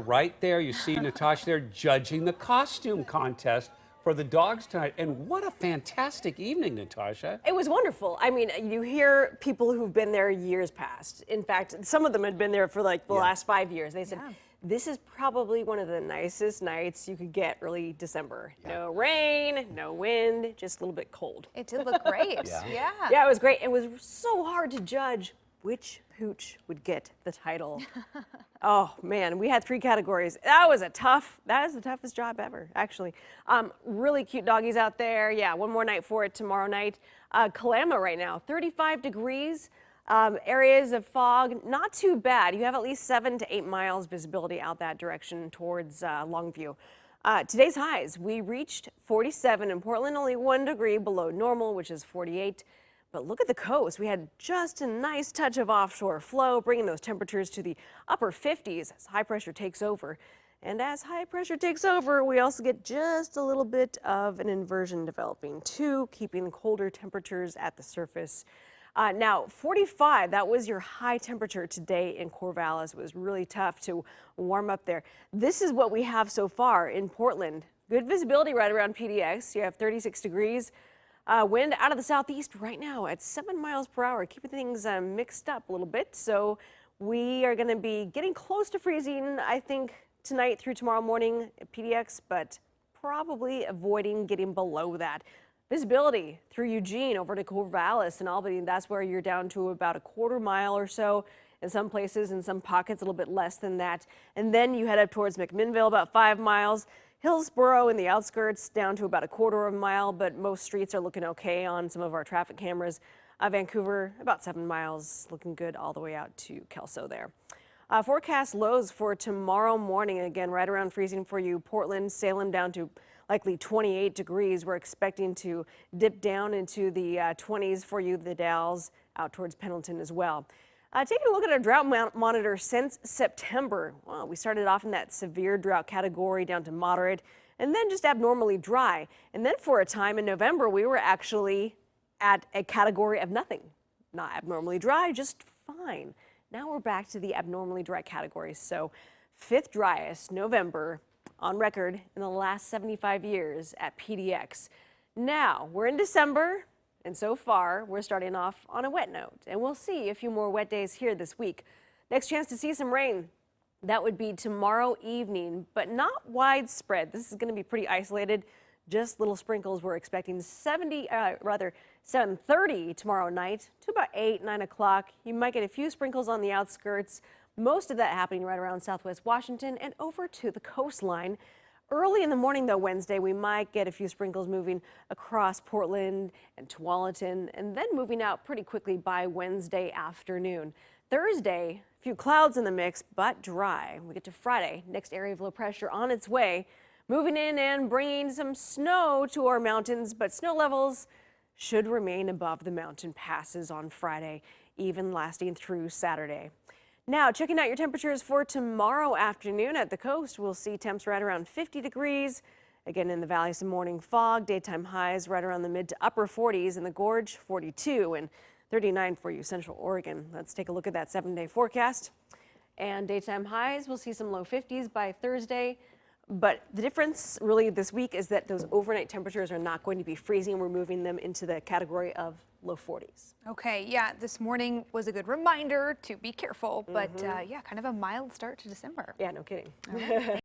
Right there, you see Natasha there judging the costume contest for the dogs tonight. And what a fantastic evening, Natasha. It was wonderful. I mean, you hear people who've been there years past. In fact, some of them had been there for like the last 5 years. They said, this is probably one of the nicest nights you could get early December. No rain, no wind, just a little bit cold. It did look great. Yeah, it was great. It was so hard to judge which hooch would get the title. Oh man, we had 3 categories. That is the toughest job ever, actually. Really cute doggies out there. Yeah, one more night for it tomorrow night. Kalama right now, 35 degrees. Areas of fog, not too bad. You have at least 7 to 8 miles visibility out that direction towards Longview. Today's highs, we reached 47 in Portland, only 1 degree below normal, which is 48. But look at the coast. We had just a nice touch of offshore flow, bringing those temperatures to the upper 50s as high pressure takes over. And as high pressure takes over, we also get just a little bit of an inversion developing too, keeping colder temperatures at the surface. Now, 45, that was your high temperature today in Corvallis. It was really tough to warm up there. This is what we have so far in Portland. Good visibility right around PDX. You have 36 degrees. Wind out of the southeast right now at 7 miles per hour, keeping things mixed up a little bit. So we are going to be getting close to freezing, I think, tonight through tomorrow morning at PDX, but probably avoiding getting below that. Visibility through Eugene over to Corvallis and Albany, that's where you're down to about a quarter mile or so. In some places, in some pockets, a little bit less than that. And then you head up towards McMinnville, about 5 miles. Hillsborough in the outskirts down to about a quarter of a mile, but most streets are looking okay on some of our traffic cameras. Vancouver, about 7 miles, looking good all the way out to Kelso there. Forecast lows for tomorrow morning, again, right around freezing for you. Portland, Salem down to likely 28 degrees. We're expecting to dip down into the 20s for you, the Dalles, out towards Pendleton as well. Taking a look at our drought monitor since September. Well, we started off in that severe drought category down to moderate and then just abnormally dry. And then for a time in November, we were actually at a category of nothing. Not abnormally dry, just fine. Now we're back to the abnormally dry category. So 5th driest November on record in the last 75 years at PDX. Now we're in December. And so far, we're starting off on a wet note, and we'll see a few more wet days here this week. Next chance to see some rain, that would be tomorrow evening, but not widespread. This is going to be pretty isolated, just little sprinkles. We're expecting 7:30 tomorrow night to about 8, 9 o'clock. You might get a few sprinkles on the outskirts, most of that happening right around Southwest Washington and over to the coastline. Early in the morning, though, Wednesday, we might get a few sprinkles moving across Portland and Tualatin, and then moving out pretty quickly by Wednesday afternoon. Thursday, a few clouds in the mix, but dry. We get to Friday, next area of low pressure on its way, moving in and bringing some snow to our mountains, but snow levels should remain above the mountain passes on Friday, even lasting through Saturday. Now, checking out your temperatures for tomorrow afternoon at the coast, we'll see temps right around 50 degrees. Again, in the valley, some morning fog, daytime highs right around the mid to upper 40s. In the gorge, 42 and 39 for you, Central Oregon. Let's take a look at that 7-day forecast. And daytime highs, we'll see some low 50s by Thursday. But the difference really this week is that those overnight temperatures are not going to be freezing. We're moving them into the category of low 40s. Okay, yeah, this morning was a good reminder to be careful, but yeah, kind of a mild start to December. Yeah, no kidding.